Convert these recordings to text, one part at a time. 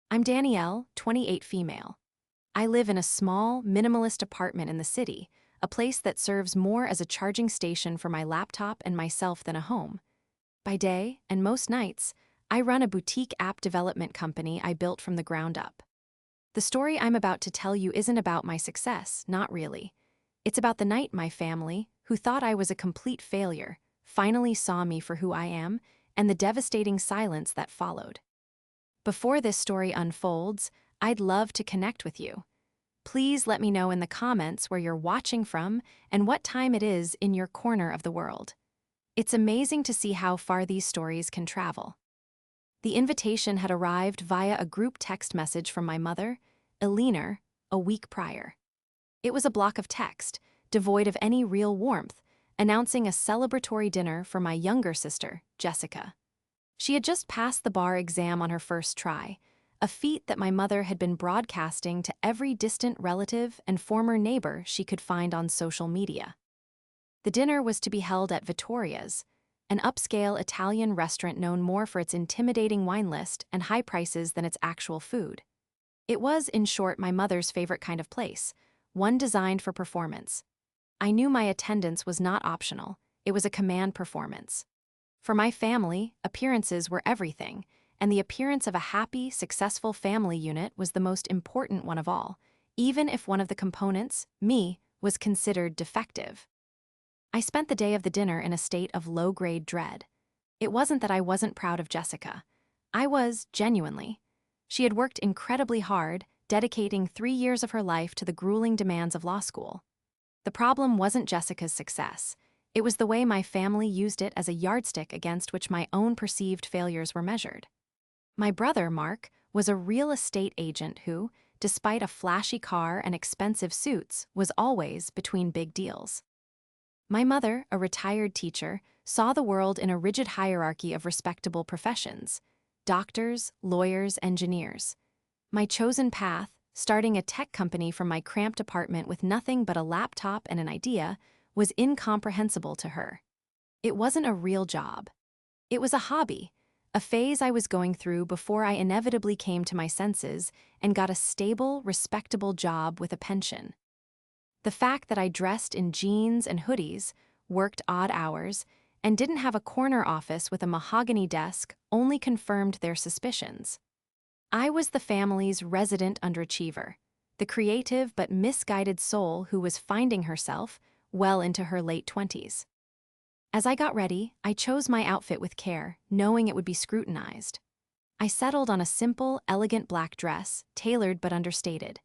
I'm Danielle, 28 female. I live in a small, minimalist apartment in the city, a place that serves more as a charging station for my laptop and myself than a home. By day, and most nights, I run a boutique app development company I built from the ground up. The story I'm about to tell you isn't about my success, not really. It's about the night my family, who thought I was a complete failure, finally saw me for who I am, and the devastating silence that followed. Before this story unfolds, I'd love to connect with you. Please let me know in the comments where you're watching from and what time it is in your corner of the world. It's amazing to see how far these stories can travel. The invitation had arrived via a group text message from my mother, Eleanor, a week prior. It was a block of text, devoid of any real warmth, announcing a celebratory dinner for my younger sister, Jessica. She had just passed the bar exam on her first try, a feat that my mother had been broadcasting to every distant relative and former neighbor she could find on social media. The dinner was to be held at Vittoria's, an upscale Italian restaurant known more for its intimidating wine list and high prices than its actual food. It was, in short, my mother's favorite kind of place, one designed for performance. I knew my attendance was not optional, it was a command performance. For my family, appearances were everything, and the appearance of a happy, successful family unit was the most important one of all, even if one of the components, me, was considered defective. I spent the day of the dinner in a state of low-grade dread. It wasn't that I wasn't proud of Jessica. I was, genuinely. She had worked incredibly hard, dedicating 3 years of her life to the grueling demands of law school. The problem wasn't Jessica's success. It was the way my family used it as a yardstick against which my own perceived failures were measured. My brother, Mark, was a real estate agent who, despite a flashy car and expensive suits, was always between big deals. My mother, a retired teacher, saw the world in a rigid hierarchy of respectable professions: doctors, lawyers, engineers. My chosen path, starting a tech company from my cramped apartment with nothing but a laptop and an idea, was incomprehensible to her. It wasn't a real job. It was a hobby, a phase I was going through before I inevitably came to my senses and got a stable, respectable job with a pension. The fact that I dressed in jeans and hoodies, worked odd hours, and didn't have a corner office with a mahogany desk only confirmed their suspicions. I was the family's resident underachiever, the creative but misguided soul who was finding herself well into her late 20s. As I got ready, I chose my outfit with care, knowing it would be scrutinized. I settled on a simple, elegant black dress, tailored but understated.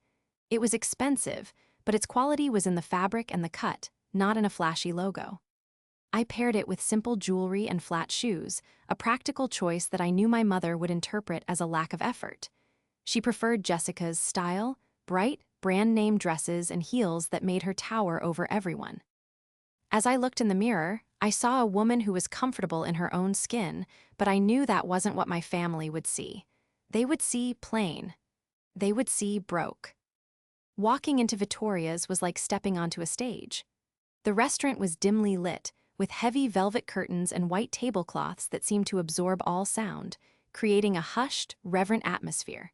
It was expensive, but its quality was in the fabric and the cut, not in a flashy logo. I paired it with simple jewelry and flat shoes, a practical choice that I knew my mother would interpret as a lack of effort. She preferred Jessica's style, bright, brand-name dresses and heels that made her tower over everyone. As I looked in the mirror, I saw a woman who was comfortable in her own skin, but I knew that wasn't what my family would see. They would see plain. They would see broke. Walking into Vittoria's was like stepping onto a stage. The restaurant was dimly lit, with heavy velvet curtains and white tablecloths that seemed to absorb all sound, creating a hushed, reverent atmosphere.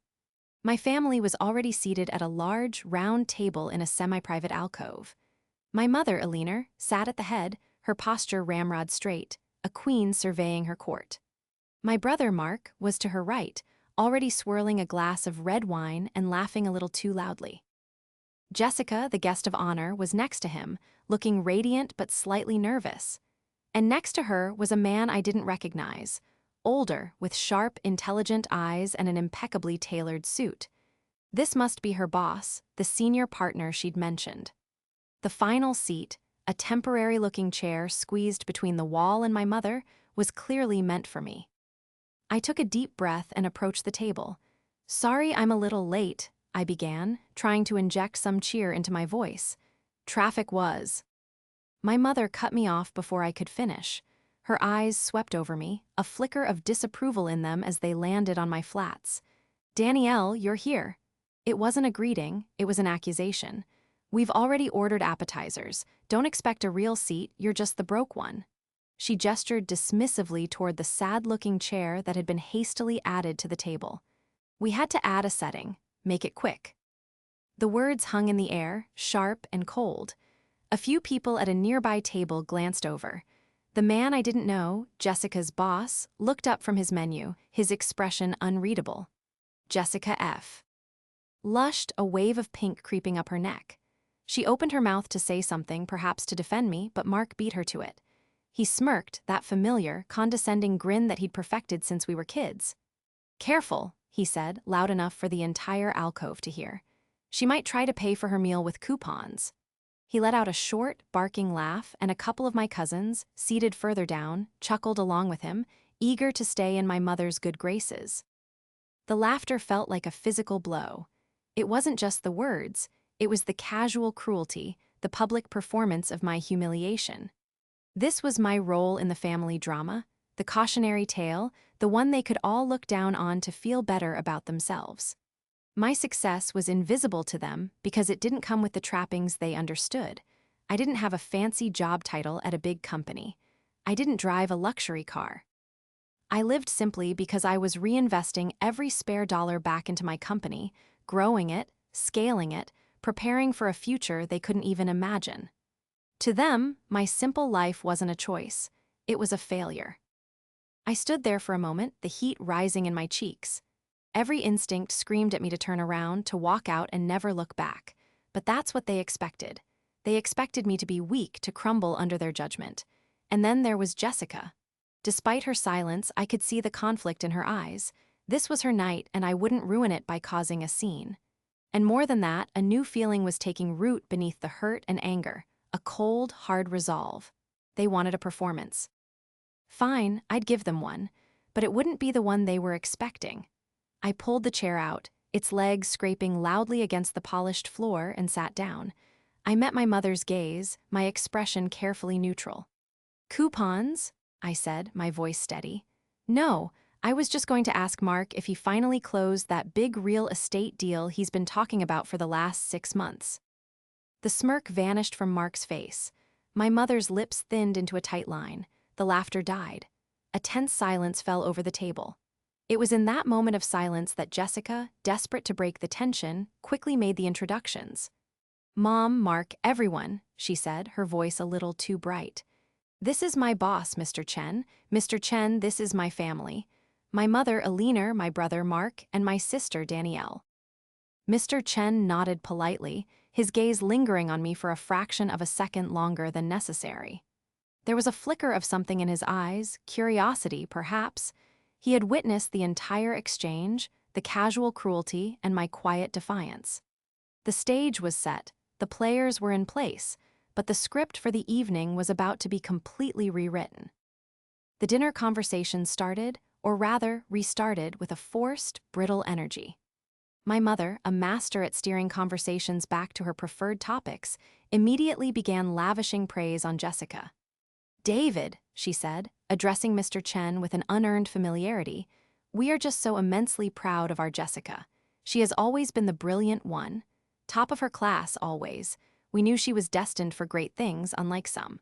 My family was already seated at a large, round table in a semi-private alcove. My mother, Eleanor, sat at the head, her posture ramrod straight, a queen surveying her court. My brother, Mark, was to her right, already swirling a glass of red wine and laughing a little too loudly. Jessica, the guest of honor, was next to him, looking radiant but slightly nervous. And next to her was a man I didn't recognize, older, with sharp, intelligent eyes and an impeccably tailored suit. This must be her boss, the senior partner she'd mentioned. The final seat, a temporary-looking chair squeezed between the wall and my mother, was clearly meant for me. I took a deep breath and approached the table. "Sorry I'm a little late," I began, trying to inject some cheer into my voice. "Traffic was." My mother cut me off before I could finish. Her eyes swept over me, a flicker of disapproval in them as they landed on my flats. "Danielle, you're here." It wasn't a greeting, it was an accusation. "We've already ordered appetizers. Don't expect a real seat, you're just the broke one." She gestured dismissively toward the sad-looking chair that had been hastily added to the table. We had to add a setting, make it quick. The words hung in the air, sharp and cold. A few people at a nearby table glanced over. The man I didn't know, Jessica's boss, looked up from his menu, his expression unreadable. Jessica F. Lushed, a wave of pink creeping up her neck. She opened her mouth to say something, perhaps to defend me, but Mark beat her to it. He smirked, that familiar, condescending grin that he'd perfected since we were kids. "Careful," he said, loud enough for the entire alcove to hear. "She might try to pay for her meal with coupons." He let out a short, barking laugh, and a couple of my cousins, seated further down, chuckled along with him, eager to stay in my mother's good graces. The laughter felt like a physical blow. It wasn't just the words, it was the casual cruelty, the public performance of my humiliation. This was my role in the family drama, the cautionary tale, the one they could all look down on to feel better about themselves. My success was invisible to them because it didn't come with the trappings they understood. I didn't have a fancy job title at a big company. I didn't drive a luxury car. I lived simply because I was reinvesting every spare dollar back into my company, growing it, scaling it, preparing for a future they couldn't even imagine. To them, my simple life wasn't a choice. It was a failure. I stood there for a moment, the heat rising in my cheeks. Every instinct screamed at me to turn around, to walk out and never look back. But that's what they expected. They expected me to be weak, to crumble under their judgment. And then there was Jessica. Despite her silence, I could see the conflict in her eyes. This was her night, and I wouldn't ruin it by causing a scene. And more than that, a new feeling was taking root beneath the hurt and anger, a cold, hard resolve. They wanted a performance. Fine, I'd give them one, but it wouldn't be the one they were expecting. I pulled the chair out, its legs scraping loudly against the polished floor, and sat down. I met my mother's gaze, my expression carefully neutral. "Coupons?" I said, my voice steady. "No, I was just going to ask Mark if he finally closed that big real estate deal he's been talking about for the last 6 months." The smirk vanished from Mark's face. My mother's lips thinned into a tight line. The laughter died. A tense silence fell over the table. It was in that moment of silence that Jessica, desperate to break the tension, quickly made the introductions. "Mom, Mark, everyone," she said, her voice a little too bright. "This is my boss, Mr. Chen. Mr. Chen, this is my family. My mother, Alina, my brother, Mark, and my sister, Danielle." Mr. Chen nodded politely, his gaze lingering on me for a fraction of a second longer than necessary. There was a flicker of something in his eyes, curiosity, perhaps. He had witnessed the entire exchange, the casual cruelty, and my quiet defiance. The stage was set, the players were in place, but the script for the evening was about to be completely rewritten. The dinner conversation started, or rather, restarted with a forced, brittle energy. My mother, a master at steering conversations back to her preferred topics, immediately began lavishing praise on Jessica. "David," she said, addressing Mr. Chen with an unearned familiarity, "we are just so immensely proud of our Jessica. She has always been the brilliant one. Top of her class, always. We knew she was destined for great things, unlike some."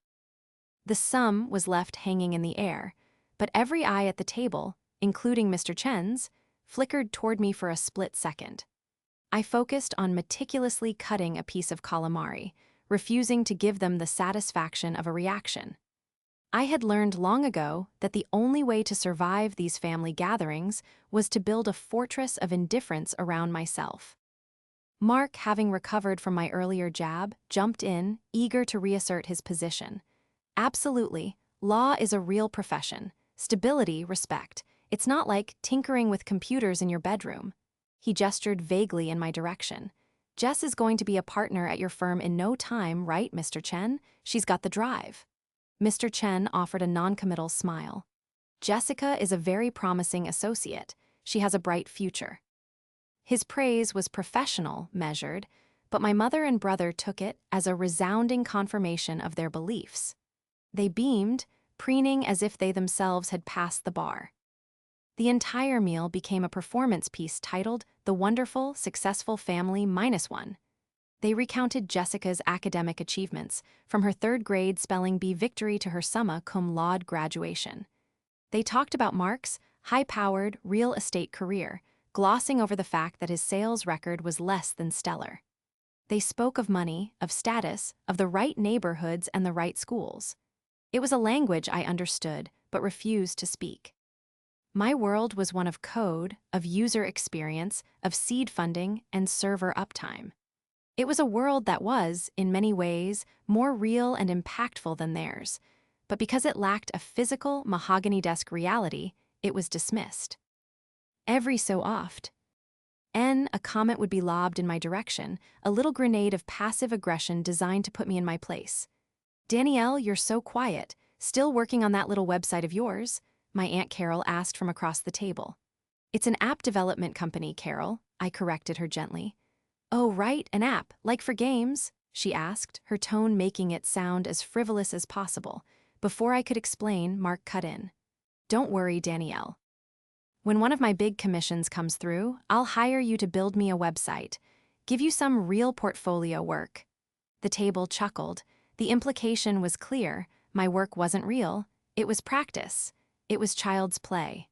The "some" was left hanging in the air, but every eye at the table, including Mr. Chen's, flickered toward me for a split second. I focused on meticulously cutting a piece of calamari, refusing to give them the satisfaction of a reaction. I had learned long ago that the only way to survive these family gatherings was to build a fortress of indifference around myself. Mark, having recovered from my earlier jab, jumped in, eager to reassert his position. "Absolutely, law is a real profession. Stability, respect. It's not like tinkering with computers in your bedroom." He gestured vaguely in my direction. "Jess is going to be a partner at your firm in no time, right, Mr. Chen? She's got the drive." Mr. Chen offered a noncommittal smile. "Jessica is a very promising associate. She has a bright future." His praise was professional, measured, but my mother and brother took it as a resounding confirmation of their beliefs. They beamed, preening as if they themselves had passed the bar. The entire meal became a performance piece titled "The Wonderful, Successful Family -1." They recounted Jessica's academic achievements, from her 3rd grade spelling bee victory to her summa cum laude graduation. They talked about Mark's high-powered real estate career, glossing over the fact that his sales record was less than stellar. They spoke of money, of status, of the right neighborhoods and the right schools. It was a language I understood, but refused to speak. My world was one of code, of user experience, of seed funding, and server uptime. It was a world that was, in many ways, more real and impactful than theirs, but because it lacked a physical, mahogany-desk reality, it was dismissed. Every so oft, a comment would be lobbed in my direction, a little grenade of passive aggression designed to put me in my place. "Danielle, you're so quiet. Still working on that little website of yours?" my Aunt Carol asked from across the table. "It's an app development company, Carol," I corrected her gently. "Oh, right, an app, like for games?" she asked, her tone making it sound as frivolous as possible. Before I could explain, Mark cut in. "Don't worry, Danielle. When one of my big commissions comes through, I'll hire you to build me a website, give you some real portfolio work." The table chuckled. The implication was clear. My work wasn't real. It was practice. It was child's play.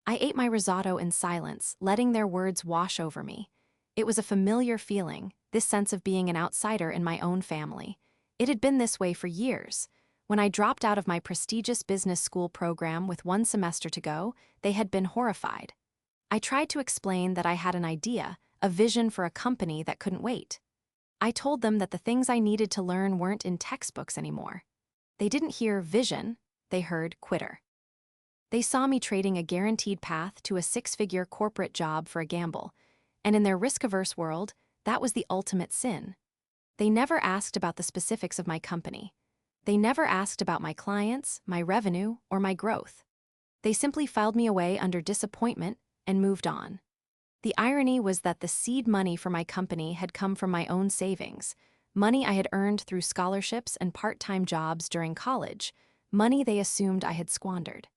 I ate my risotto in silence, letting their words wash over me. It was a familiar feeling, this sense of being an outsider in my own family. It had been this way for years. When I dropped out of my prestigious business school program with one semester to go, they had been horrified. I tried to explain that I had an idea, a vision for a company that couldn't wait. I told them that the things I needed to learn weren't in textbooks anymore. They didn't hear vision, they heard quitter. They saw me trading a guaranteed path to a six-figure corporate job for a gamble, and in their risk-averse world, that was the ultimate sin. They never asked about the specifics of my company. They never asked about my clients, my revenue, or my growth. They simply filed me away under disappointment and moved on. The irony was that the seed money for my company had come from my own savings, money I had earned through scholarships and part-time jobs during college, money they assumed I had squandered.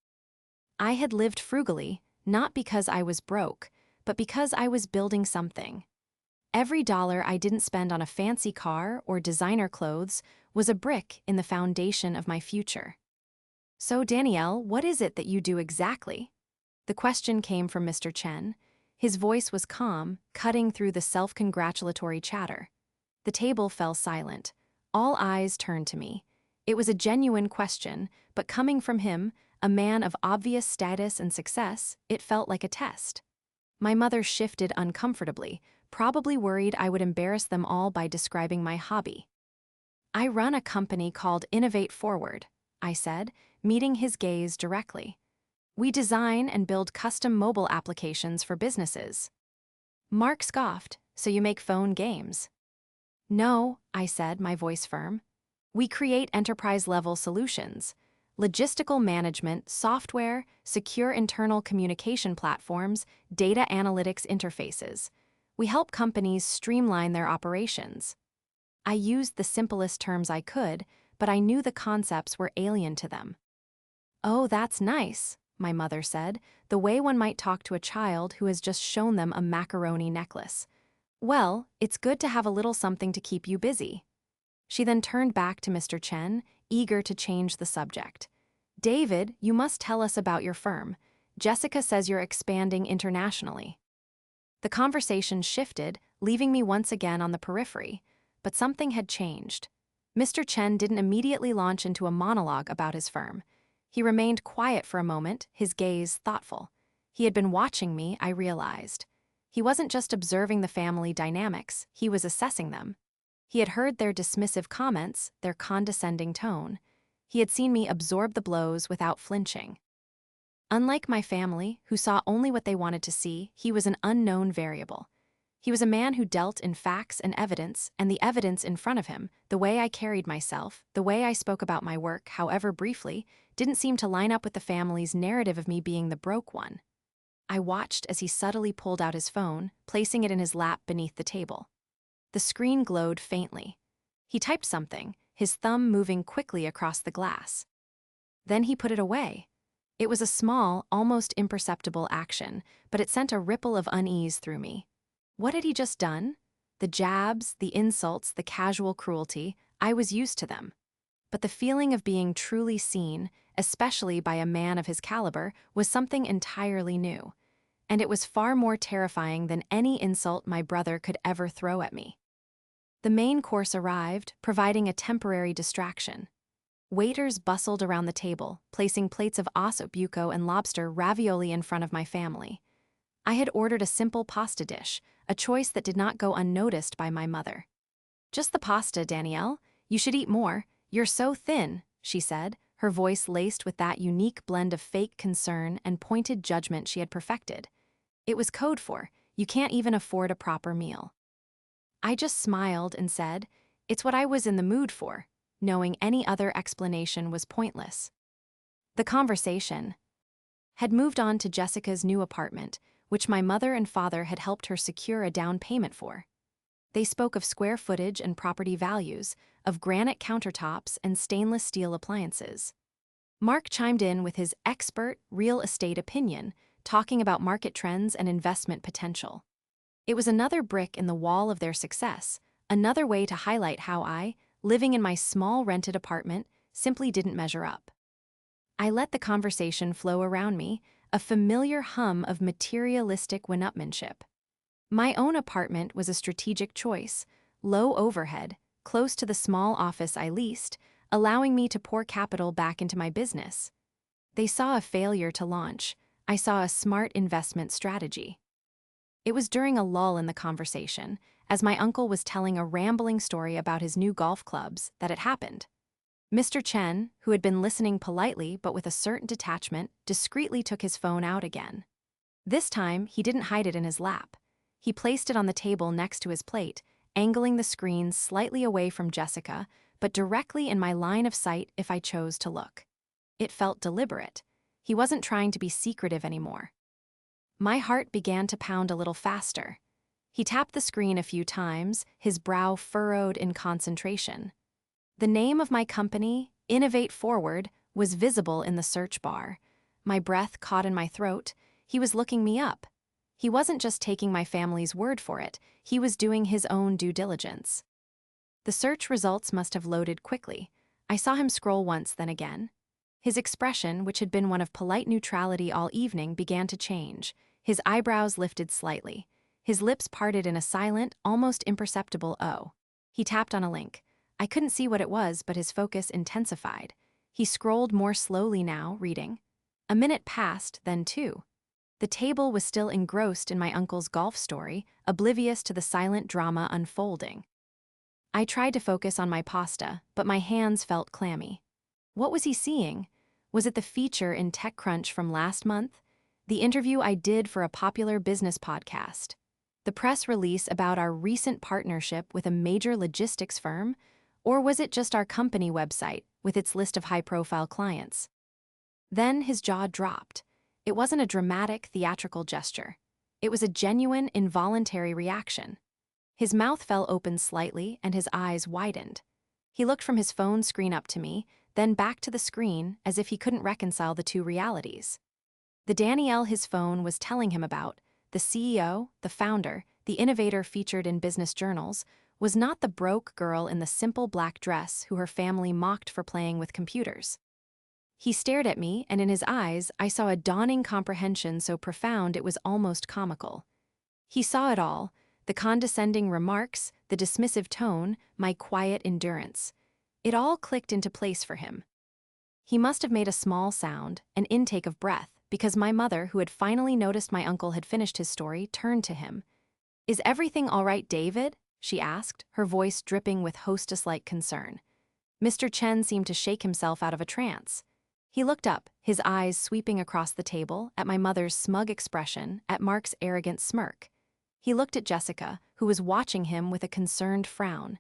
I had lived frugally, not because I was broke, but because I was building something. Every dollar I didn't spend on a fancy car or designer clothes was a brick in the foundation of my future. "So, Danielle, what is it that you do exactly?" The question came from Mr. Chen. His voice was calm, cutting through the self-congratulatory chatter. The table fell silent. All eyes turned to me. It was a genuine question, but coming from him, a man of obvious status and success, it felt like a test. My mother shifted uncomfortably, probably worried I would embarrass them all by describing my hobby. "I run a company called Innovate Forward," I said, meeting his gaze directly. "We design and build custom mobile applications for businesses." Mark scoffed. "So you make phone games?" "No," I said, my voice firm. "We create enterprise-level solutions. Logistical management, software, secure internal communication platforms, data analytics interfaces. We help companies streamline their operations." I used the simplest terms I could, but I knew the concepts were alien to them. "Oh, that's nice," my mother said, the way one might talk to a child who has just shown them a macaroni necklace. "Well, it's good to have a little something to keep you busy." She then turned back to Mr. Chen, eager to change the subject. "David, you must tell us about your firm. Jessica says you're expanding internationally." The conversation shifted, leaving me once again on the periphery, but something had changed. Mr. Chen didn't immediately launch into a monologue about his firm. He remained quiet for a moment, his gaze thoughtful. He had been watching me, I realized. He wasn't just observing the family dynamics, he was assessing them. He had heard their dismissive comments, their condescending tone. He had seen me absorb the blows without flinching. Unlike my family, who saw only what they wanted to see, he was an unknown variable. He was a man who dealt in facts and the evidence in front of him, the way I carried myself, the way I spoke about my work, however briefly, didn't seem to line up with the family's narrative of me being the broke one. I watched as he subtly pulled out his phone, placing it in his lap beneath the table. The screen glowed faintly. He typed something, his thumb moving quickly across the glass. Then he put it away. It was a small, almost imperceptible action, but it sent a ripple of unease through me. What had he just done? The jabs, the insults, the casual cruelty, I was used to them. But the feeling of being truly seen, especially by a man of his caliber, was something entirely new. and it was far more terrifying than any insult my brother could ever throw at me. The main course arrived, providing a temporary distraction. Waiters bustled around the table, placing plates of osso buco and lobster ravioli in front of my family. I had ordered a simple pasta dish, a choice that did not go unnoticed by my mother. "Just the pasta, Danielle. You should eat more. You're so thin," she said, her voice laced with that unique blend of fake concern and pointed judgment she had perfected. It was code for, "You can't even afford a proper meal." I just smiled and said, "It's what I was in the mood for," knowing any other explanation was pointless. The conversation had moved on to Jessica's new apartment, which my mother and father had helped her secure a down payment for. They spoke of square footage and property values, of granite countertops and stainless steel appliances. Mark chimed in with his expert real estate opinion, talking about market trends and investment potential. It was another brick in the wall of their success, another way to highlight how I, living in my small rented apartment, simply didn't measure up. I let the conversation flow around me, a familiar hum of materialistic one-upmanship. My own apartment was a strategic choice, low overhead, close to the small office I leased, allowing me to pour capital back into my business. They saw a failure to launch. I saw a smart investment strategy. It was during a lull in the conversation, as my uncle was telling a rambling story about his new golf clubs, that it happened. Mr. Chen, who had been listening politely but with a certain detachment, discreetly took his phone out again. This time, he didn't hide it in his lap. He placed it on the table next to his plate, angling the screen slightly away from Jessica, but directly in my line of sight if I chose to look. It felt deliberate. He wasn't trying to be secretive anymore. My heart began to pound a little faster. He tapped the screen a few times, his brow furrowed in concentration. The name of my company, Innovate Forward, was visible in the search bar. My breath caught in my throat. He was looking me up. He wasn't just taking my family's word for it, he was doing his own due diligence. The search results must have loaded quickly. I saw him scroll once, then again. His expression, which had been one of polite neutrality all evening, began to change. His eyebrows lifted slightly. His lips parted in a silent, almost imperceptible O. He tapped on a link. I couldn't see what it was, but his focus intensified. He scrolled more slowly now, reading. A minute passed, then two. The table was still engrossed in my uncle's golf story, oblivious to the silent drama unfolding. I tried to focus on my pasta, but my hands felt clammy. What was he seeing? Was it the feature in TechCrunch from last month? The interview I did for a popular business podcast? The press release about our recent partnership with a major logistics firm? Or was it just our company website with its list of high-profile clients? Then his jaw dropped. It wasn't a dramatic, theatrical gesture. It was a genuine, involuntary reaction. His mouth fell open slightly and his eyes widened. He looked from his phone screen up to me, then back to the screen as if he couldn't reconcile the two realities. The Danielle his phone was telling him about, the CEO, the founder, the innovator featured in business journals, was not the broke girl in the simple black dress who her family mocked for playing with computers. He stared at me, and in his eyes I saw a dawning comprehension so profound it was almost comical. He saw it all, the condescending remarks, the dismissive tone, my quiet endurance. It all clicked into place for him. He must have made a small sound, an intake of breath, because my mother, who had finally noticed my uncle had finished his story, turned to him. "Is everything all right, David?" she asked, her voice dripping with hostess-like concern. Mr. Chen seemed to shake himself out of a trance. He looked up, his eyes sweeping across the table, at my mother's smug expression, at Mark's arrogant smirk. He looked at Jessica, who was watching him with a concerned frown,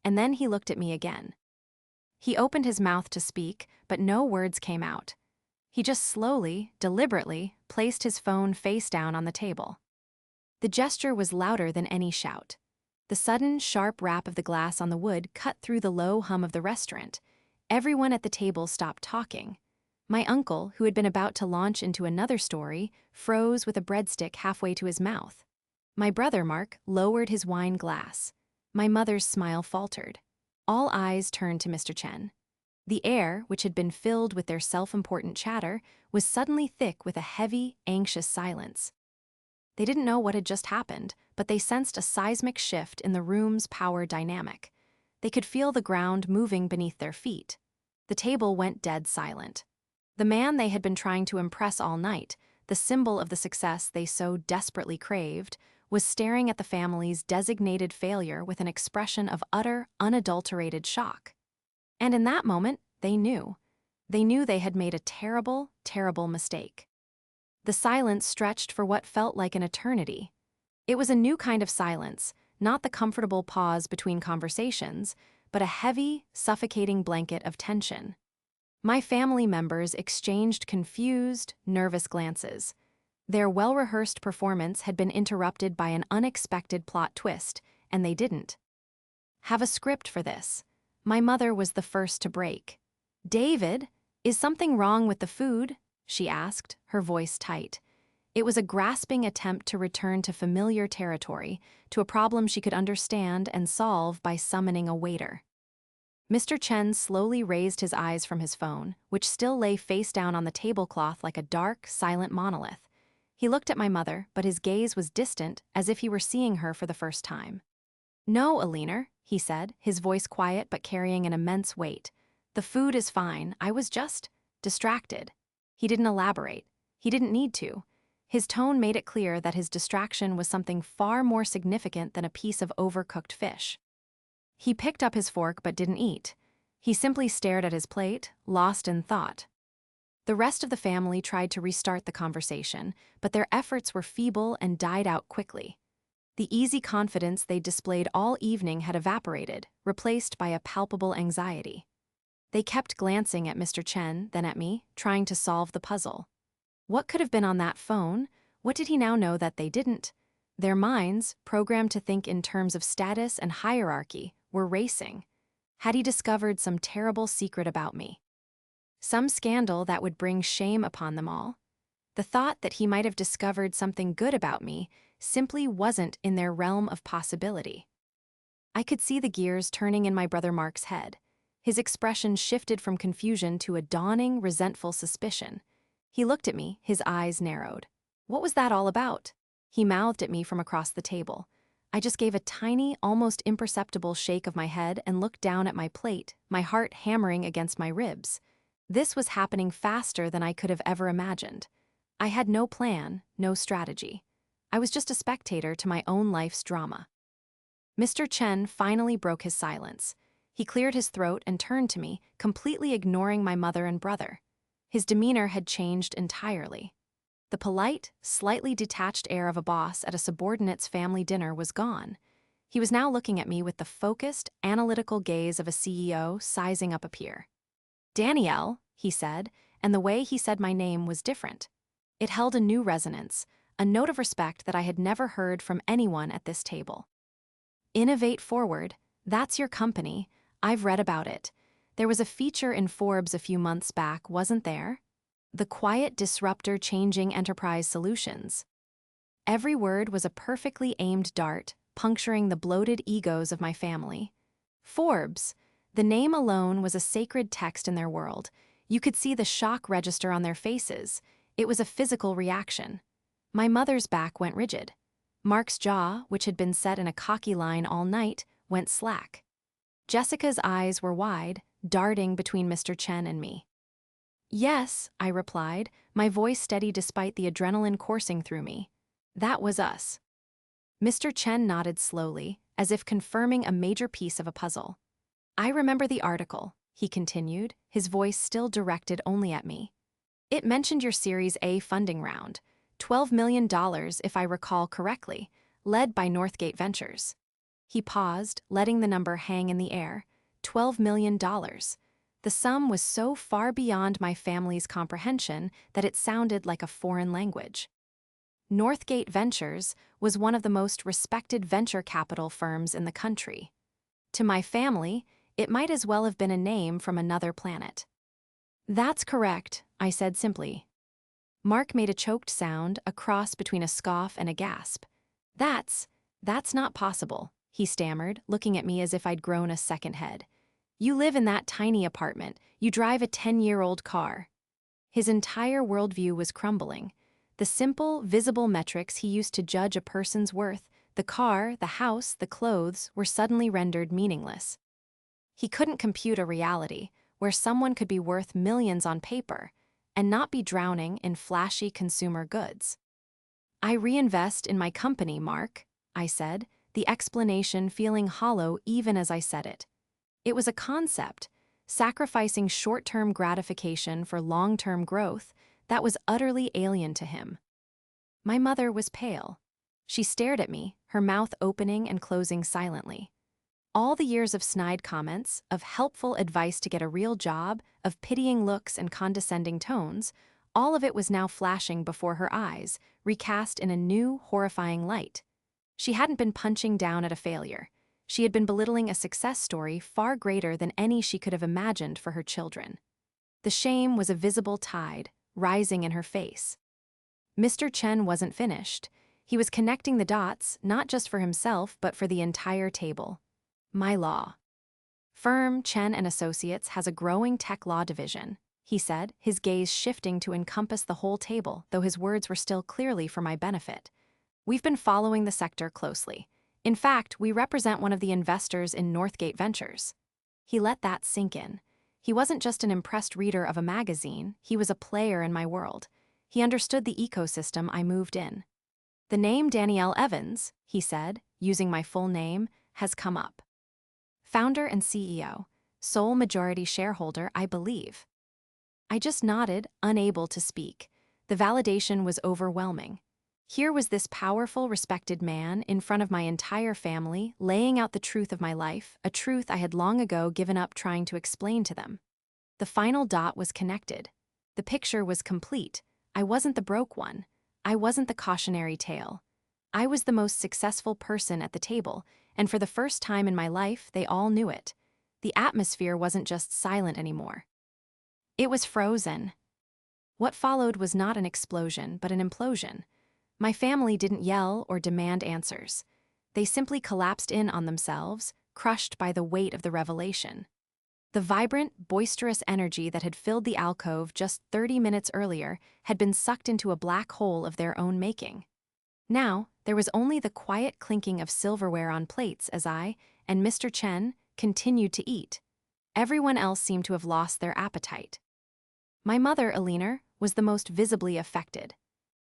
and then he looked at me again. He opened his mouth to speak, but no words came out. He just slowly, deliberately, placed his phone face down on the table. The gesture was louder than any shout. The sudden, sharp rap of the glass on the wood cut through the low hum of the restaurant. Everyone at the table stopped talking. My uncle, who had been about to launch into another story, froze with a breadstick halfway to his mouth. My brother, Mark, lowered his wine glass. My mother's smile faltered. All eyes turned to Mr. Chen. The air, which had been filled with their self-important chatter, was suddenly thick with a heavy, anxious silence. They didn't know what had just happened, but they sensed a seismic shift in the room's power dynamic. They could feel the ground moving beneath their feet. The table went dead silent. The man they had been trying to impress all night, the symbol of the success they so desperately craved, was staring at the family's designated failure with an expression of utter, unadulterated shock. And in that moment, they knew. They knew they had made a terrible, terrible mistake. The silence stretched for what felt like an eternity. It was a new kind of silence, not the comfortable pause between conversations, but a heavy, suffocating blanket of tension. My family members exchanged confused, nervous glances. Their well-rehearsed performance had been interrupted by an unexpected plot twist, and they didn't have a script for this. My mother was the first to break. "David, is something wrong with the food?" she asked, her voice tight. It was a grasping attempt to return to familiar territory, to a problem she could understand and solve by summoning a waiter. Mr. Chen slowly raised his eyes from his phone, which still lay face down on the tablecloth like a dark, silent monolith. He looked at my mother, but his gaze was distant, as if he were seeing her for the first time. "No, Alina," he said, his voice quiet but carrying an immense weight. "The food is fine. I was just distracted." He didn't elaborate. He didn't need to. His tone made it clear that his distraction was something far more significant than a piece of overcooked fish. He picked up his fork but didn't eat. He simply stared at his plate, lost in thought. The rest of the family tried to restart the conversation, but their efforts were feeble and died out quickly. The easy confidence they displayed all evening had evaporated, replaced by a palpable anxiety. They kept glancing at Mr. Chen, then at me, trying to solve the puzzle. What could have been on that phone? What did he now know that they didn't? Their minds, programmed to think in terms of status and hierarchy, were racing. Had he discovered some terrible secret about me? Some scandal that would bring shame upon them all? The thought that he might have discovered something good about me simply wasn't in their realm of possibility. I could see the gears turning in my brother Mark's head. His expression shifted from confusion to a dawning, resentful suspicion. He looked at me, his eyes narrowed. "What was that all about?" He mouthed at me from across the table. I just gave a tiny, almost imperceptible shake of my head and looked down at my plate, my heart hammering against my ribs. This was happening faster than I could have ever imagined. I had no plan, no strategy. I was just a spectator to my own life's drama. Mr. Chen finally broke his silence. He cleared his throat and turned to me, completely ignoring my mother and brother. His demeanor had changed entirely. The polite, slightly detached air of a boss at a subordinate's family dinner was gone. He was now looking at me with the focused, analytical gaze of a CEO sizing up a peer. "Danielle," he said, and the way he said my name was different. It held a new resonance, a note of respect that I had never heard from anyone at this table. "Innovate forward, that's your company. I've read about it. There was a feature in Forbes a few months back, wasn't there? The quiet disruptor changing enterprise solutions." Every word was a perfectly aimed dart, puncturing the bloated egos of my family. Forbes. The name alone was a sacred text in their world. You could see the shock register on their faces. It was a physical reaction. My mother's back went rigid. Mark's jaw, which had been set in a cocky line all night, went slack. Jessica's eyes were wide, darting between Mr. Chen and me. "Yes," I replied, my voice steady despite the adrenaline coursing through me. "That was us." Mr. Chen nodded slowly, as if confirming a major piece of a puzzle. "I remember the article," he continued, his voice still directed only at me. "It mentioned your Series A funding round, $12 million if I recall correctly, led by Northgate Ventures." He paused, letting the number hang in the air. $12 million. The sum was so far beyond my family's comprehension that it sounded like a foreign language. Northgate Ventures was one of the most respected venture capital firms in the country. To my family, it might as well have been a name from another planet. "That's correct," I said simply. Mark made a choked sound, a cross between a scoff and a gasp. That's not possible," he stammered, looking at me as if I'd grown a second head. "You live in that tiny apartment. You drive a 10-year-old car." His entire worldview was crumbling. The simple, visible metrics he used to judge a person's worth, the car, the house, the clothes, were suddenly rendered meaningless. He couldn't compute a reality where someone could be worth millions on paper and not be drowning in flashy consumer goods. "I reinvest in my company, Mark," I said, the explanation feeling hollow even as I said it. It was a concept, sacrificing short-term gratification for long-term growth, that was utterly alien to him. My mother was pale. She stared at me, her mouth opening and closing silently. All the years of snide comments, of helpful advice to get a real job, of pitying looks and condescending tones, all of it was now flashing before her eyes, recast in a new, horrifying light. She hadn't been punching down at a failure. She had been belittling a success story far greater than any she could have imagined for her children. The shame was a visible tide, rising in her face. Mr. Chen wasn't finished. He was connecting the dots, not just for himself, but for the entire table. "My law firm, Chen and Associates, has a growing tech law division," he said, his gaze shifting to encompass the whole table, though his words were still clearly for my benefit. "We've been following the sector closely. In fact, we represent one of the investors in Northgate Ventures." He let that sink in. He wasn't just an impressed reader of a magazine, he was a player in my world. He understood the ecosystem I moved in. "The name Danielle Evans," he said, using my full name, "has come up. Founder and CEO, sole majority shareholder, I believe." I just nodded, unable to speak. The validation was overwhelming. Here was this powerful, respected man in front of my entire family, laying out the truth of my life, a truth I had long ago given up trying to explain to them. The final dot was connected. The picture was complete. I wasn't the broke one. I wasn't the cautionary tale. I was the most successful person at the table, and for the first time in my life, they all knew it. The atmosphere wasn't just silent anymore. It was frozen. What followed was not an explosion, but an implosion. My family didn't yell or demand answers. They simply collapsed in on themselves, crushed by the weight of the revelation. The vibrant, boisterous energy that had filled the alcove just 30 minutes earlier had been sucked into a black hole of their own making. Now, there was only the quiet clinking of silverware on plates as I and Mr. Chen continued to eat. Everyone else seemed to have lost their appetite. My mother, Alina, was the most visibly affected.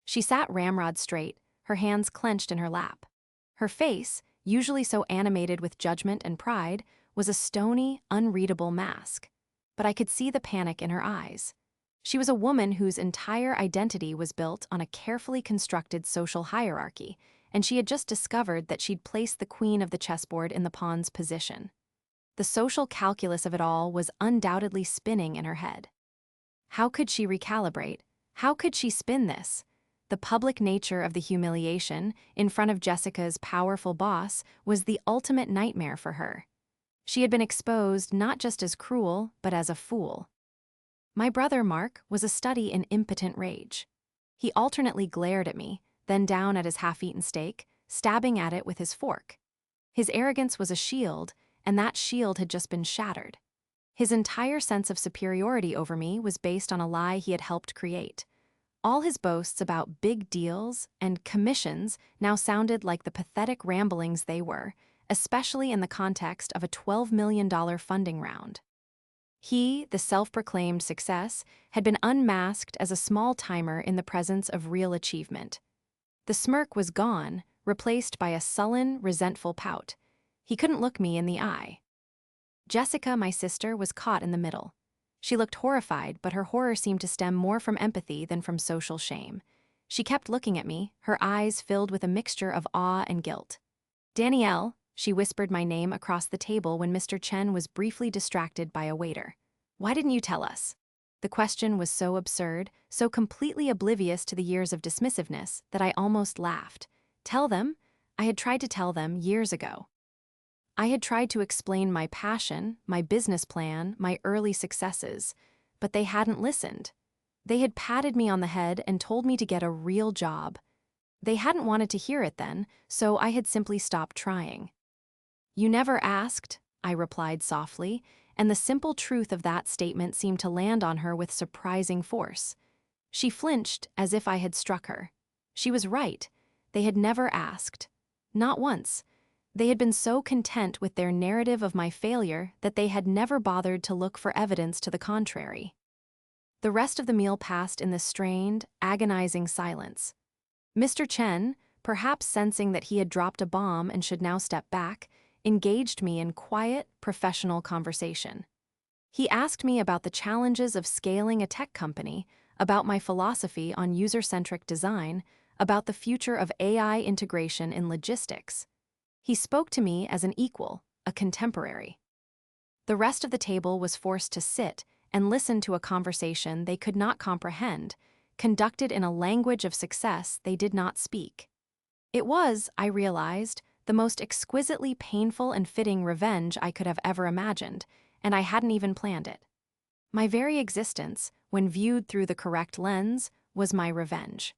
She sat ramrod straight, her hands clenched in her lap. Her face, usually so animated with judgment and pride, was a stony, unreadable mask. But I could see the panic in her eyes. She was a woman whose entire identity was built on a carefully constructed social hierarchy, and she had just discovered that she'd placed the queen of the chessboard in the pawn's position. The social calculus of it all was undoubtedly spinning in her head. How could she recalibrate? How could she spin this? The public nature of the humiliation, in front of Jessica's powerful boss, was the ultimate nightmare for her. She had been exposed not just as cruel, but as a fool. My brother, Mark, was a study in impotent rage. He alternately glared at me, then down at his half-eaten steak, stabbing at it with his fork. His arrogance was a shield, and that shield had just been shattered. His entire sense of superiority over me was based on a lie he had helped create. All his boasts about big deals and commissions now sounded like the pathetic ramblings they were, especially in the context of a $12 million funding round. He, the self-proclaimed success, had been unmasked as a small timer in the presence of real achievement. The smirk was gone, replaced by a sullen, resentful pout. He couldn't look me in the eye. Jessica, my sister, was caught in the middle. She looked horrified, but her horror seemed to stem more from empathy than from social shame. She kept looking at me, her eyes filled with a mixture of awe and guilt. "Danielle," she whispered my name across the table when Mr. Chen was briefly distracted by a waiter. "Why didn't you tell us?" The question was so absurd, so completely oblivious to the years of dismissiveness, that I almost laughed. Tell them? I had tried to tell them years ago. I had tried to explain my passion, my business plan, my early successes, but they hadn't listened. They had patted me on the head and told me to get a real job. They hadn't wanted to hear it then, so I had simply stopped trying. "You never asked," I replied softly, and the simple truth of that statement seemed to land on her with surprising force. She flinched as if I had struck her. She was right. They had never asked. Not once. They had been so content with their narrative of my failure that they had never bothered to look for evidence to the contrary. The rest of the meal passed in this strained, agonizing silence. Mr. Chen, perhaps sensing that he had dropped a bomb and should now step back, engaged me in quiet, professional conversation. He asked me about the challenges of scaling a tech company, about my philosophy on user-centric design, about the future of AI integration in logistics. He spoke to me as an equal, a contemporary. The rest of the table was forced to sit and listen to a conversation they could not comprehend, conducted in a language of success they did not speak. It was, I realized, the most exquisitely painful and fitting revenge I could have ever imagined, and I hadn't even planned it. My very existence, when viewed through the correct lens, was my revenge.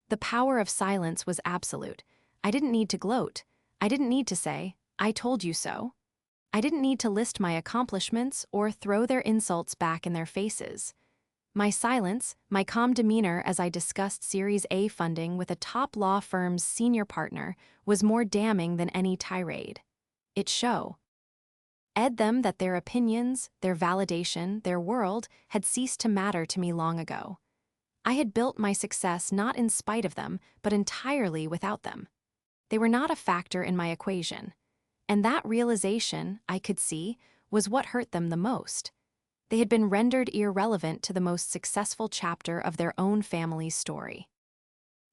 The power of silence was absolute. I didn't need to gloat. I didn't need to say, "I told you so." I didn't need to list my accomplishments or throw their insults back in their faces. My silence, my calm demeanor as I discussed Series A funding with a top law firm's senior partner was more damning than any tirade. It showed them that their opinions, their validation, their world had ceased to matter to me long ago. I had built my success not in spite of them, but entirely without them. They were not a factor in my equation. And that realization, I could see, was what hurt them the most. They had been rendered irrelevant to the most successful chapter of their own family's story.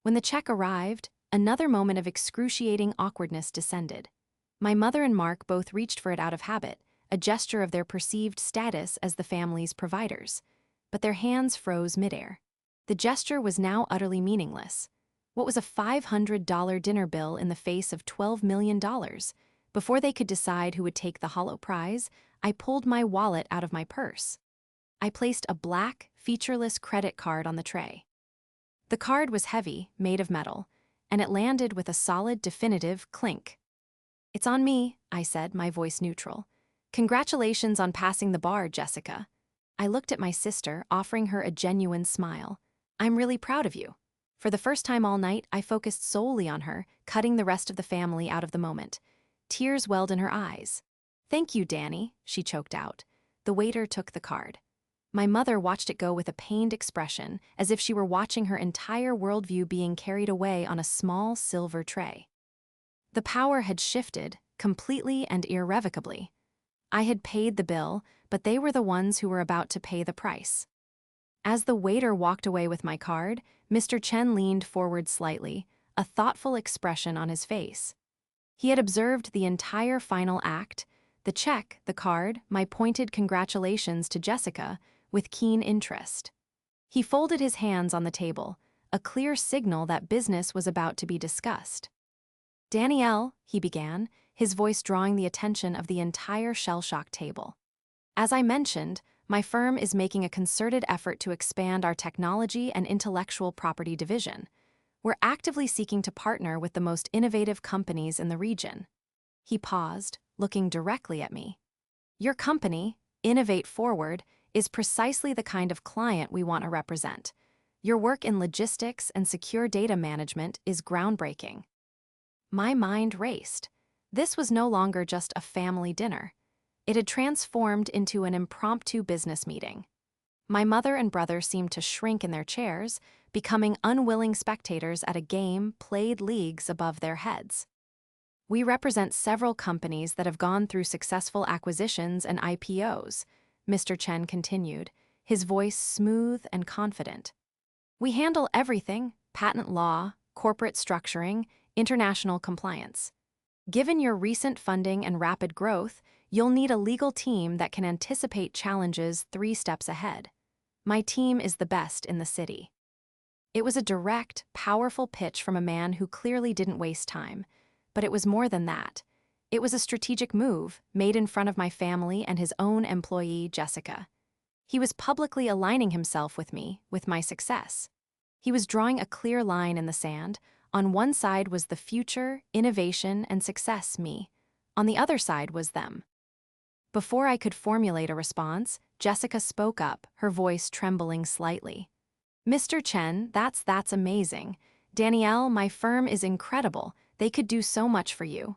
When the check arrived, another moment of excruciating awkwardness descended. My mother and Mark both reached for it out of habit, a gesture of their perceived status as the family's providers. But their hands froze midair. The gesture was now utterly meaningless. What was a $500 dinner bill in the face of $12 million? Before they could decide who would take the hollow prize, I pulled my wallet out of my purse. I placed a black, featureless credit card on the tray. The card was heavy, made of metal, and it landed with a solid, definitive clink. "It's on me," I said, my voice neutral. "Congratulations on passing the bar, Jessica." I looked at my sister, offering her a genuine smile. "I'm really proud of you." For the first time all night, I focused solely on her, cutting the rest of the family out of the moment. Tears welled in her eyes. "Thank you, Danny," she choked out. The waiter took the card. My mother watched it go with a pained expression, as if she were watching her entire worldview being carried away on a small silver tray. The power had shifted, completely and irrevocably. I had paid the bill, but they were the ones who were about to pay the price. As the waiter walked away with my card, Mr. Chen leaned forward slightly, a thoughtful expression on his face. He had observed the entire final act, the check, the card, my pointed congratulations to Jessica, with keen interest. He folded his hands on the table, a clear signal that business was about to be discussed. "Danielle," he began, his voice drawing the attention of the entire shell-shocked table. "As I mentioned, my firm is making a concerted effort to expand our technology and intellectual property division. We're actively seeking to partner with the most innovative companies in the region." He paused, looking directly at me. "Your company, Innovate Forward, is precisely the kind of client we want to represent. Your work in logistics and secure data management is groundbreaking." My mind raced. This was no longer just a family dinner. It had transformed into an impromptu business meeting. My mother and brother seemed to shrink in their chairs, becoming unwilling spectators at a game played leagues above their heads. "We represent several companies that have gone through successful acquisitions and IPOs," Mr. Chen continued, his voice smooth and confident. "We handle everything: patent law, corporate structuring, international compliance. Given your recent funding and rapid growth, you'll need a legal team that can anticipate challenges 3 steps ahead. My team is the best in the city." It was a direct, powerful pitch from a man who clearly didn't waste time. But it was more than that. It was a strategic move, made in front of my family and his own employee, Jessica. He was publicly aligning himself with me, with my success. He was drawing a clear line in the sand. On one side was the future, innovation, and success me. On the other side was them. Before I could formulate a response, Jessica spoke up, her voice trembling slightly. Mr. Chen, that's amazing. Danielle, my firm is incredible. They could do so much for you.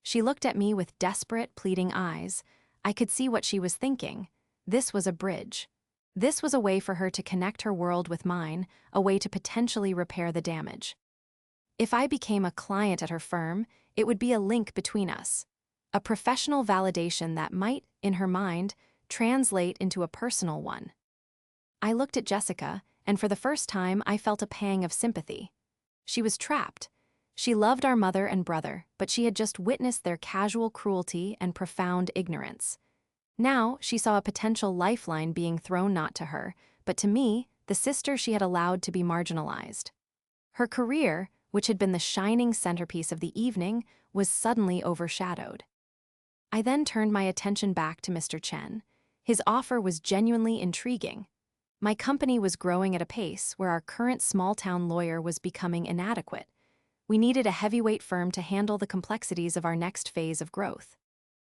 She looked at me with desperate, pleading eyes. I could see what she was thinking. This was a bridge. This was a way for her to connect her world with mine, a way to potentially repair the damage. If I became a client at her firm, it would be a link between us. A professional validation that might, in her mind, translate into a personal one. I looked at Jessica, and for the first time I felt a pang of sympathy. She was trapped. She loved our mother and brother, but she had just witnessed their casual cruelty and profound ignorance. Now she saw a potential lifeline being thrown not to her, but to me, the sister she had allowed to be marginalized. Her career, which had been the shining centerpiece of the evening, was suddenly overshadowed. I then turned my attention back to Mr. Chen. His offer was genuinely intriguing. My company was growing at a pace where our current small-town lawyer was becoming inadequate. We needed a heavyweight firm to handle the complexities of our next phase of growth.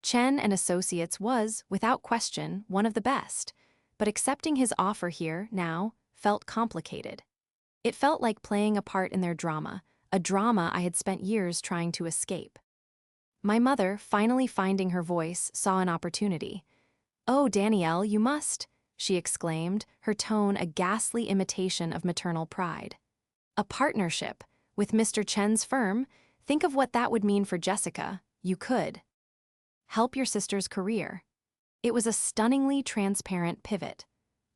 Chen and Associates was, without question, one of the best, but accepting his offer here, now, felt complicated. It felt like playing a part in their drama, a drama I had spent years trying to escape. My mother, finally finding her voice, saw an opportunity. "Oh, Danielle, you must," she exclaimed, her tone a ghastly imitation of maternal pride. "A partnership with Mr. Chen's firm? Think of what that would mean for Jessica. You could help your sister's career." It was a stunningly transparent pivot.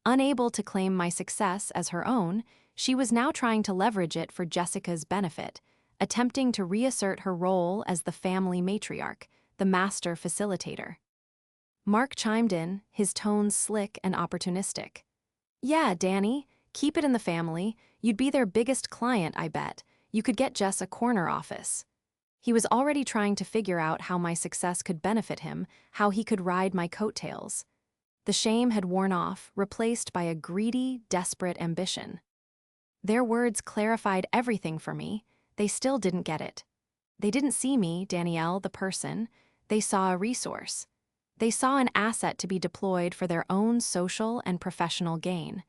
Unable to claim my success as her own, she was now trying to leverage it for Jessica's benefit, attempting to reassert her role as the family matriarch, the master facilitator. Mark chimed in, his tone slick and opportunistic. "Yeah, Danny, keep it in the family. You'd be their biggest client, I bet. You could get Jess a corner office." He was already trying to figure out how my success could benefit him, how he could ride my coattails. The shame had worn off, replaced by a greedy, desperate ambition. Their words clarified everything for me. They still didn't get it. They didn't see me, Danielle, the person. They saw a resource. They saw an asset to be deployed for their own social and professional gain.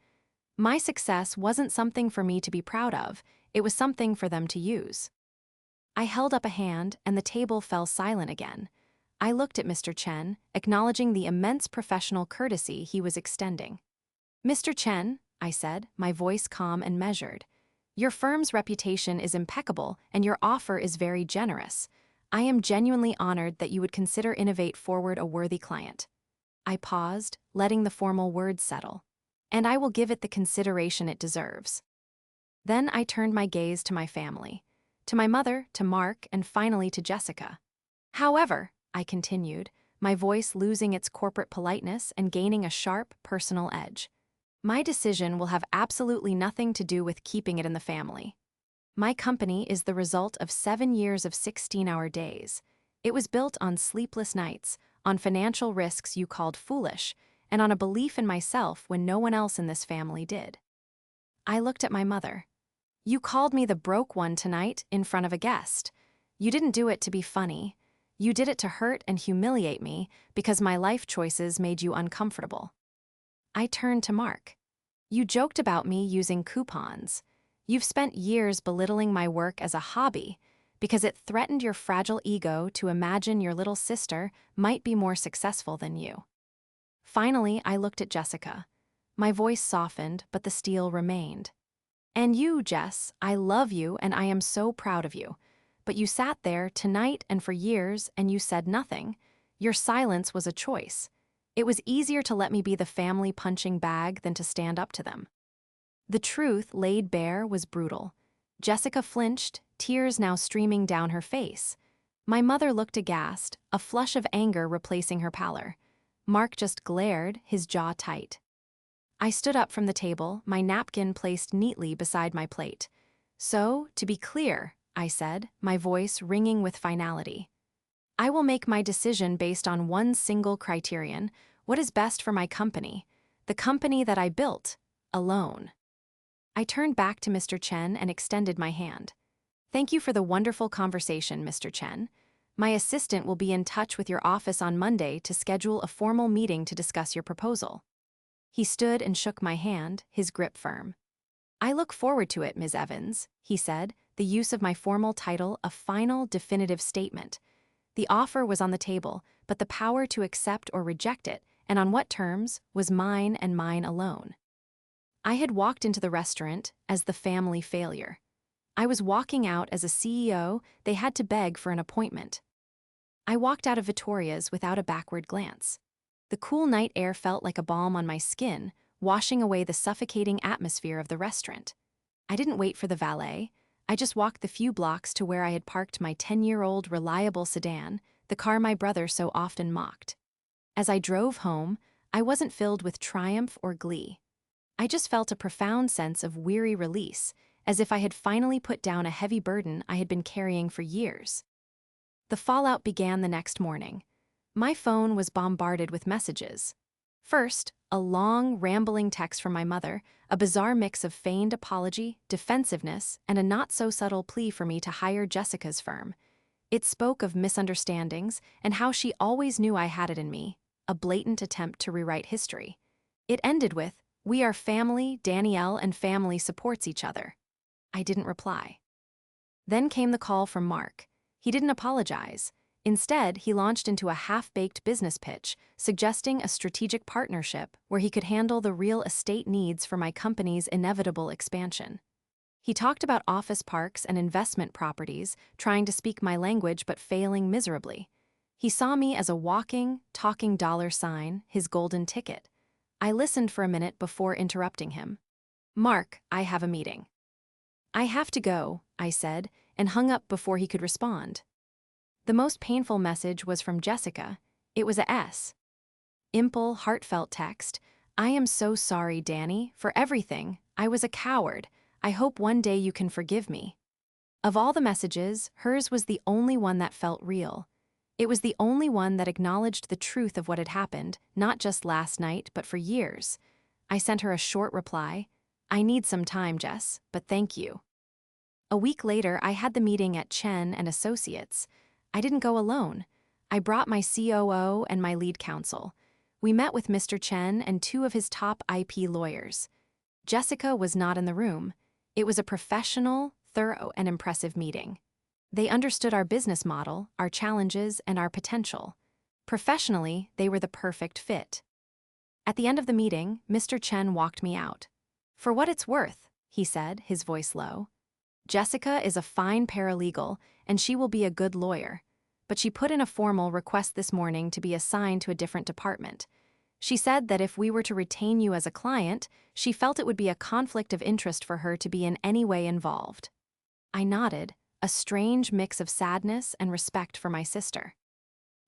My success wasn't something for me to be proud of. It was something for them to use. I held up a hand, and the table fell silent again. I looked at Mr. Chen, acknowledging the immense professional courtesy he was extending. "Mr. Chen," I said, my voice calm and measured, "your firm's reputation is impeccable, and your offer is very generous. I am genuinely honored that you would consider Innovate Forward a worthy client." I paused, letting the formal words settle. "And I will give it the consideration it deserves." Then I turned my gaze to my family, to my mother, to Mark, and finally to Jessica. "However," I continued, my voice losing its corporate politeness and gaining a sharp, personal edge, "my decision will have absolutely nothing to do with keeping it in the family. My company is the result of 7 years of 16-hour days. It was built on sleepless nights, on financial risks you called foolish, and on a belief in myself when no one else in this family did." I looked at my mother. "You called me the broke one tonight in front of a guest. You didn't do it to be funny. You did it to hurt and humiliate me because my life choices made you uncomfortable." I turned to Mark. "You joked about me using coupons. You've spent years belittling my work as a hobby because it threatened your fragile ego to imagine your little sister might be more successful than you." Finally, I looked at Jessica. My voice softened, but the steel remained. "And you, Jess, I love you and I am so proud of you. But you sat there tonight and for years and you said nothing. Your silence was a choice. It was easier to let me be the family punching bag than to stand up to them." The truth laid bare was brutal. Jessica flinched, tears now streaming down her face. My mother looked aghast, a flush of anger replacing her pallor. Mark just glared, his jaw tight. I stood up from the table, my napkin placed neatly beside my plate. "So, to be clear," I said, my voice ringing with finality, "I will make my decision based on one single criterion: what is best for my company, the company that I built, alone." I turned back to Mr. Chen and extended my hand. "Thank you for the wonderful conversation, Mr. Chen. My assistant will be in touch with your office on Monday to schedule a formal meeting to discuss your proposal." He stood and shook my hand, his grip firm. "I look forward to it, Ms. Evans," he said, the use of my formal title a final, definitive statement. The offer was on the table, but the power to accept or reject it, and on what terms, was mine and mine alone. I had walked into the restaurant as the family failure. I was walking out as a CEO they had to beg for an appointment. I walked out of Vittoria's without a backward glance. The cool night air felt like a balm on my skin, washing away the suffocating atmosphere of the restaurant. I didn't wait for the valet. I just walked the few blocks to where I had parked my 10-year-old reliable sedan, the car my brother so often mocked. As I drove home, I wasn't filled with triumph or glee. I just felt a profound sense of weary release, as if I had finally put down a heavy burden I had been carrying for years. The fallout began the next morning. My phone was bombarded with messages. First, a long, rambling text from my mother, a bizarre mix of feigned apology, defensiveness, and a not-so-subtle plea for me to hire Jessica's firm. It spoke of misunderstandings and how she always knew I had it in me, a blatant attempt to rewrite history. It ended with, "We are family, Danielle and family supports each other." I didn't reply. Then came the call from Mark. He didn't apologize. Instead, he launched into a half-baked business pitch, suggesting a strategic partnership where he could handle the real estate needs for my company's inevitable expansion. He talked about office parks and investment properties, trying to speak my language but failing miserably. He saw me as a walking, talking dollar sign, his golden ticket. I listened for a minute before interrupting him. "Mark, I have a meeting." "I have to go," I said, and hung up before he could respond. The most painful message was from Jessica. It was a S. Imple, heartfelt text. "I am so sorry, Danny, for everything. I was a coward. I hope one day you can forgive me." Of all the messages, hers was the only one that felt real. It was the only one that acknowledged the truth of what had happened, not just last night, but for years. I sent her a short reply. "I need some time, Jess, but thank you." A week later, I had the meeting at Chen and Associates. I didn't go alone. I brought my COO and my lead counsel. We met with Mr. Chen and two of his top IP lawyers. Jessica was not in the room. It was a professional, thorough, and impressive meeting. They understood our business model, our challenges, and our potential. Professionally, they were the perfect fit. At the end of the meeting, Mr. Chen walked me out. "For what it's worth," he said, his voice low, "Jessica is a fine paralegal, and she will be a good lawyer. But she put in a formal request this morning to be assigned to a different department. She said that if we were to retain you as a client, she felt it would be a conflict of interest for her to be in any way involved." I nodded, a strange mix of sadness and respect for my sister.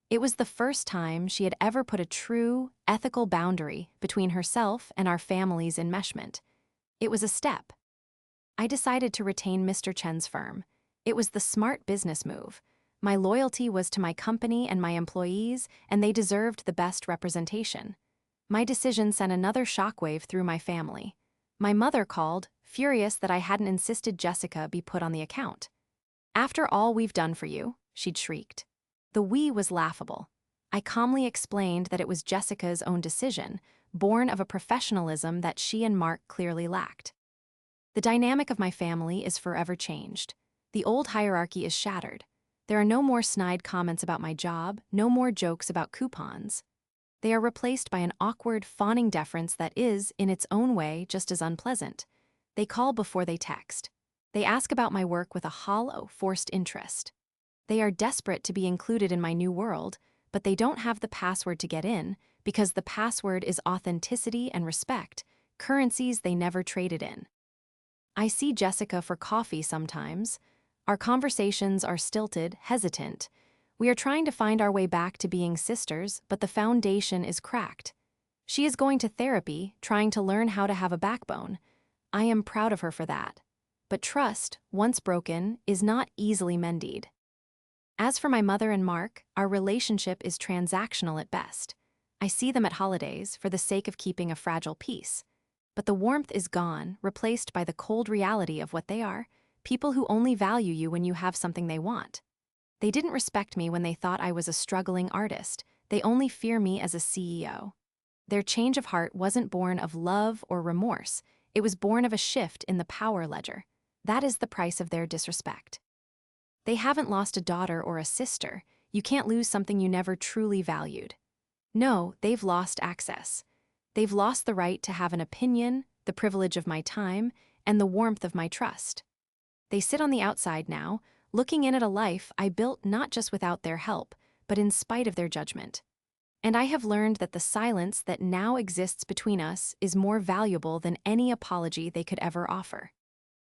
It was the first time she had ever put a true, ethical boundary between herself and our family's enmeshment. It was a step. I decided to retain Mr. Chen's firm. It was the smart business move. My loyalty was to my company and my employees, and they deserved the best representation. My decision sent another shockwave through my family. My mother called, furious that I hadn't insisted Jessica be put on the account. "After all we've done for you," she'd shrieked. The "we" was laughable. I calmly explained that it was Jessica's own decision, born of a professionalism that she and Mark clearly lacked. The dynamic of my family is forever changed. The old hierarchy is shattered. There are no more snide comments about my job, no more jokes about coupons. They are replaced by an awkward, fawning deference that is, in its own way, just as unpleasant. They call before they text. They ask about my work with a hollow, forced interest. They are desperate to be included in my new world, but they don't have the password to get in, because the password is authenticity and respect, currencies they never traded in. I see Jessica for coffee sometimes. Our conversations are stilted, hesitant. We are trying to find our way back to being sisters, but the foundation is cracked. She is going to therapy, trying to learn how to have a backbone. I am proud of her for that. But trust, once broken, is not easily mended. As for my mother and Mark, our relationship is transactional at best. I see them at holidays for the sake of keeping a fragile peace. But the warmth is gone, replaced by the cold reality of what they are, people who only value you when you have something they want. They didn't respect me when they thought I was a struggling artist. They only fear me as a CEO. Their change of heart wasn't born of love or remorse. It was born of a shift in the power ledger. That is the price of their disrespect. They haven't lost a daughter or a sister. You can't lose something you never truly valued. No, they've lost access. They've lost the right to have an opinion, the privilege of my time, and the warmth of my trust. They sit on the outside now, looking in at a life I built not just without their help, but in spite of their judgment. And I have learned that the silence that now exists between us is more valuable than any apology they could ever offer.